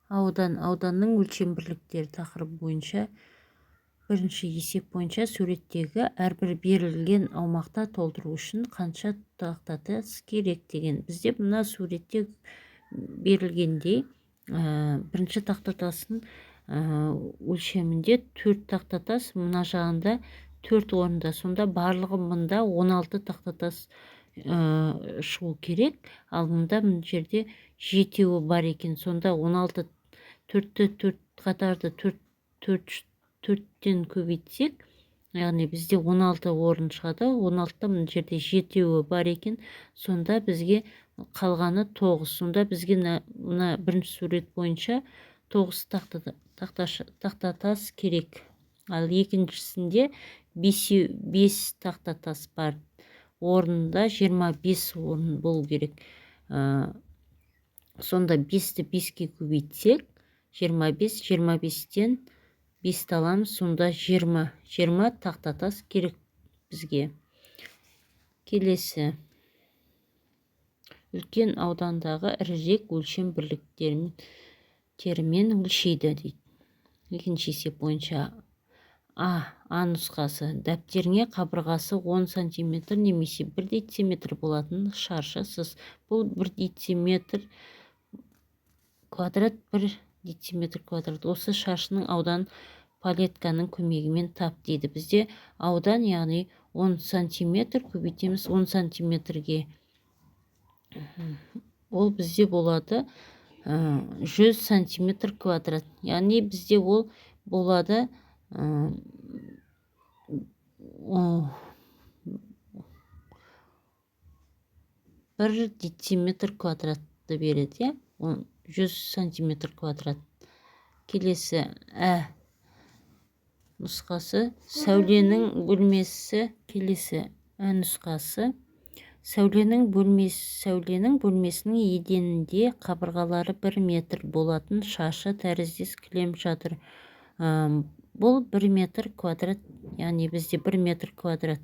Ауданның өлшем бірліктері тақырыбы бойынша бірінші есеп бойынша суреттегі әрбір берілген аумақта толтыру үшін қанша тақтатас керек деген. Бізде мына суретте берілгендей бірінші тақтатастың өлшемінде 4 тақтатас, мына жағында 4 орында. Сонда барлығы мұнда 16 тақтатас шығу керек. Ал мұнда мына жерде 7-еуі бар екен. Сонда 16 4 қатарды 4-тен көбейтсек, яғни бізде 16 орын шығады. 16-та мына жерде 7-еуі бар екен. Сонда бізге қалғаны 9. Сонда бізге мына бірінші сурет бойынша 9 тақтатас керек. Ал екіншісінде 5 тақтатас бар. Орнында 25 орын болу керек. Сонда 5-ті 5-ке көбейтсек, 25, 25-тен 5 аламыз, сонда 20 тақтатас керек бізге. Келесі. Үлкен аудандағы ірірек өлшем бірліктерімен өлшейді дейді. Екінші есеп бойынша А нұсқасы. Дәптеріңе қабырғасы 10 см немесе 1 дециметр болатын шаршы сыз. Бұл 1 дециметр квадрат, 1 дециметр квадрат. Осы шаршының аудан палетканың көмегімен тап дейді. Бізде аудан, яғни 10 см көбейтеміз 10 см-ге. Ол бізде болады 100 см квадрат. Яғни бізде ол болады 1 дециметр квадратты береді. 100 см квадрат. Келесі нұсқасы. Сәуленің бөлмесі. Келесі нұсқасы. Сәуленің бөлмесінің еденінде қабырғалары 1 метр болатын шашы тәріздес кілем жатыр. Бұл 1 метр квадрат, яғни бізде 1 метр квадрат.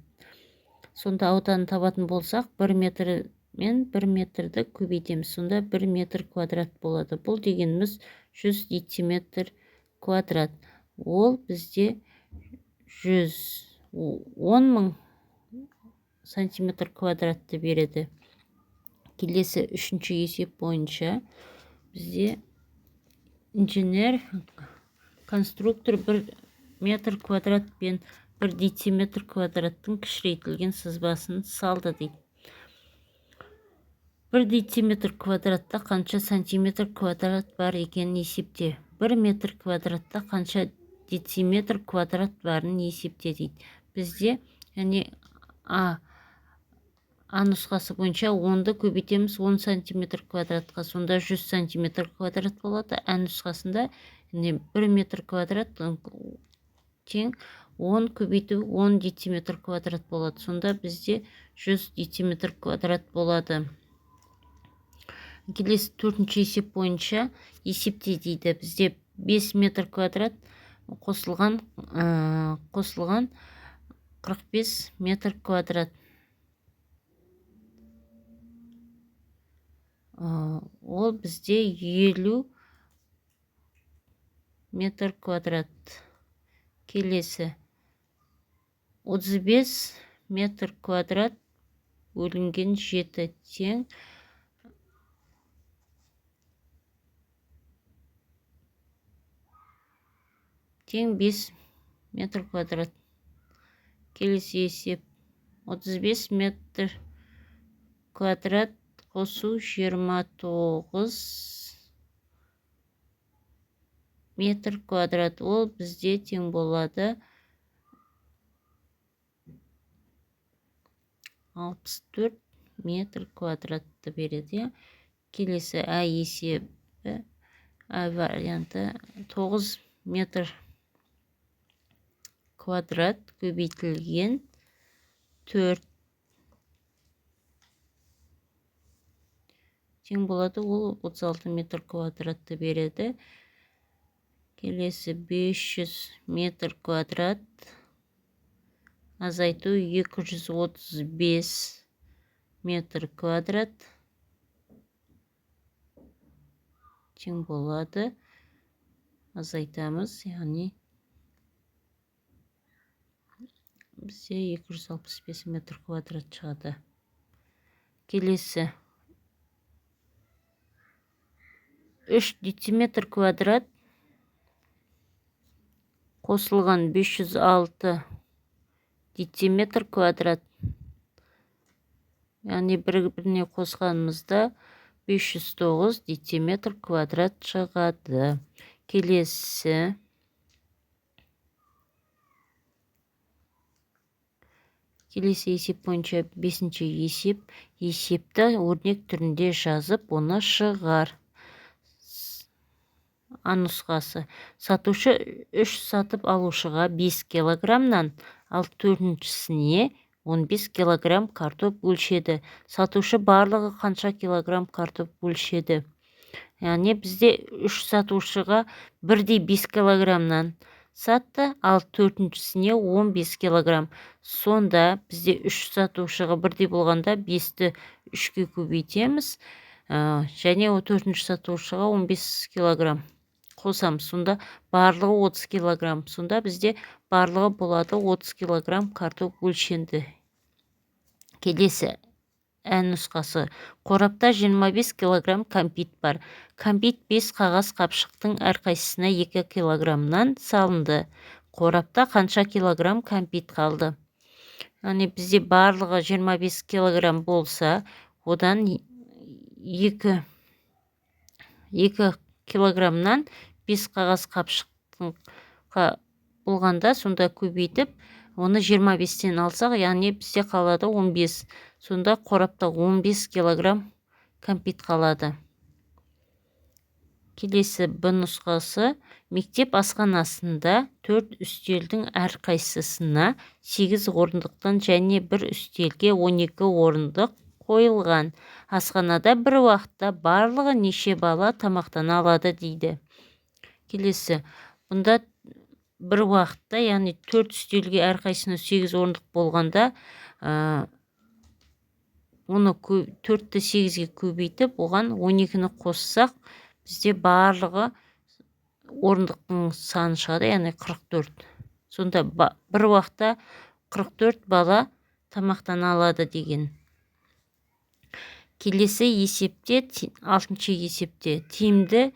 Сонда ауданын табатын болсақ, 1 метр мен 1 метрді көбейтеміз. Сонда 1 метр квадрат болады. Бұл дегеніміз 100 дециметр квадрат. Ол бізде 110.000 сантиметр квадратты береді. Келесі үшінші есеп бойынша бізде инженер конструктор 1 метр квадрат пен 1 дециметр квадраттың кішірейтілген сызбасын салды дейді. 1 дециметр квадратта қанша сантиметр квадрат бар екенін есепте. 1 метр квадратта қанша дециметр квадрат барын есепте дейді. Бізде А нұсқасы бойынша 10-ды көбейтеміз 10 сантиметр квадратқа, сонда 100 сантиметр квадрат болады. А нұсқасында 1 метр квадрат тең 10 көбейту 10 дециметр квадрат болады. Сонда бізде 100 дециметр квадрат болады. Келесі төртінші есеп бойынша есепте дейді. Бізде 5 метр квадрат қосылған 45 метр квадрат. Ол бізде 50 метр квадрат. Келесі 35 метр квадрат бөлінген 7 тең 5 метр квадрат. Келесі есеп 35 метр квадрат қосу 29 метр квадрат. Ол бізде тең болады 64 метр квадратты береді. Келесі есебі, варианты 9 метр квадрат көбейтілген 4 тең болады. Ол 36 метр квадратты береді. Келесі 500 метр квадрат азайту 235 метр квадрат тең болады азайтамыз, яғни бізде 265 метр квадрат шығады. Келесі 3 дециметр квадрат қосылған 506 дециметр квадрат. Яғни бір-біріне қосқанымызда 509 дециметр квадрат шығады. Келесі есеп бойынша 5-ші есеп. Есепті өрнек түрінде жазып, оны шығар. А нұсқасы. Сатушы 3 сатып алушыға 5 килограммнан, ал 4-шісіне 15 килограмм картоп өлшеді. Сатушы барлығы қанша килограмм картоп өлшеді? Яғни бізде 3 сатушыға бірдей 5 килограммнан сатты, ал 4-шісіне 15 килограмм. Сонда бізде 3 сатушыға бірдей болғанда 5-ті 3-ке көбейтеміз, және 4-ші сатушыға 15 килограмм қосамыз. Сонда барлығы 30 килограмм. Сонда бізде барлығы болады 30 килограмм картоп өлшенді. Келесі Ә нұсқасы. Қорапта 25 килограмм кәмпит бар. Кәмпит 5 қағаз қапшықтың әрқайсысына 2 килограммнан салынды. Қорапта қанша килограмм кәмпит қалды? Яғни бізде барлығы 25 килограмм болса, одан 2 килограммнан 5 қағаз қапшықтың болғанда, сонда көбейтіп, оны 25-тен алсақ, яғни бізде қалады 15. Сонда қорапта 15 килограмм кәмпит қалады. Келесі Б нұсқасы. Мектеп асханасында 4 үстелдің әрқайсысына 8 орындықтан және бір үстелге 12 орындық қойылған. Асханада бір уақытта барлығы неше бала тамақтана алады дейді. Келесі. Бұнда бір уақытта, яғни 4 үстелге әрқайсысына 8 орындық болғанда, оны 4-ті 8-ге көбейтіп, оған 12-ні қоссақ, бізде барлығы орындықтың саны шығады, яғни 44. Сонда бір уақытта 44 бала тамақтана алады деген. Келесі есепте, 6-шы есепте, тиімді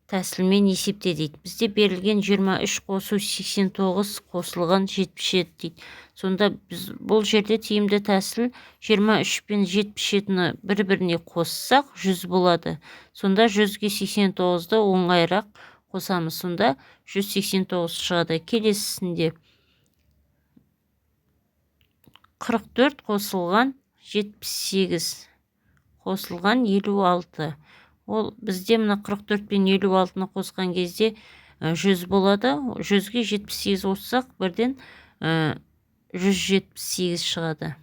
тәсілмен есепте дейді. Бізде берілген 23 қосу 89 қосылған 77 дейді. Сонда біз бұл жерде тиімді тәсіл 23 пен 77-ні бір-біріне қоссақ 100 болады. Сонда 100-ге 89-ды оңайырақ қосамыз. Сонда 189 шығады. Келесісінде 44 қосылған 78 қосылған 56. Ол бізде мына 44 пен 56-ны қосқан кезде 100 болады. 100-ге 78 қоссақ, бірден 178 шығады.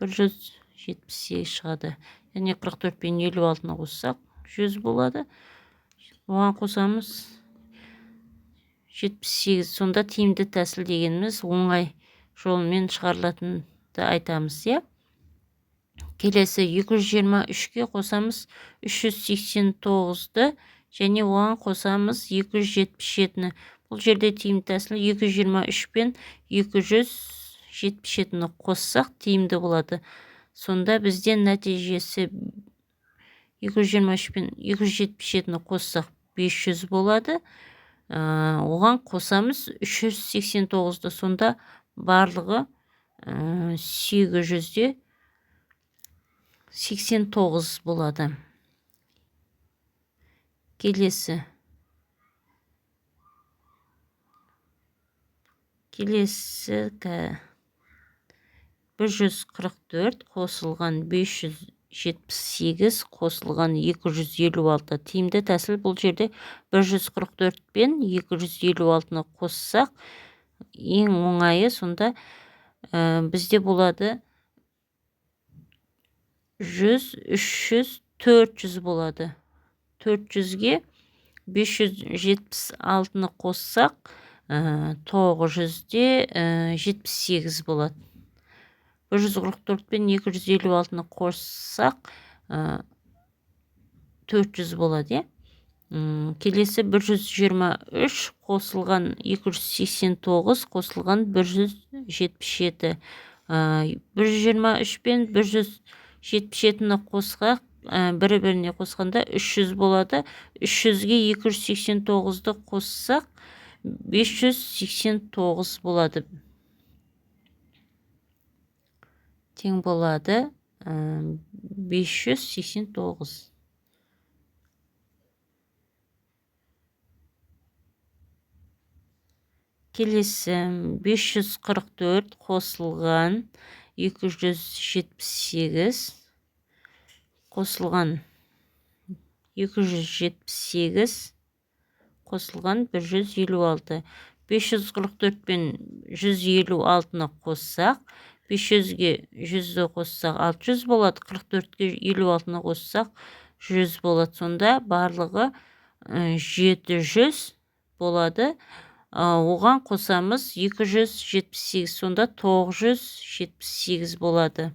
178 шығады. Яғни 44 пен 56-ны қоссақ 100 болады. Оған қосамыз 78. Сонда тиімді тәсіл дегеніміз оңай жолмен шығарылатынды айтамыз, иә? Келесі 223-ке қосамыз 389-ді және оған қосамыз 277-ні. Бұл жерде тиімді тәсіл 223 пен 277-ні қоссақ тиімді болады. Сонда бізден нәтижесі 223 пен 277-ні қоссақ 500 болады. Оған қосамыз 389-ді. Сонда барлығы 800-де 89 болады. Келесі 144 қосылған 578 қосылған 256. Тиімді тәсіл бұл жерде 144 пен 256-ны қоссақ ең оңайы. Сонда бізде болады 100, 300, 400 болады. 400-ге 576-ны қоссақ 900-де 78 болады. 144 пен 256-ны қоссақ 400 болады, Келесі 123 қосылған 289 қосылған 177. 123 пен 177-ні қосқақ, бірі-біріне қосқанда 300 болады. 300-ге 289-ды қоссақ 589 болады. Тең болады 589. Келесі 544 қосылған 278 қосылған 278 қосылған 156. 544 пен 156-ны қоссақ, 500-ге 100-ді қоссақ 600 болады, 44-ге 56-ны қоссақ 100 болады. Сонда барлығы 700 болады. Оған қосамыз 278, сонда 978 болады.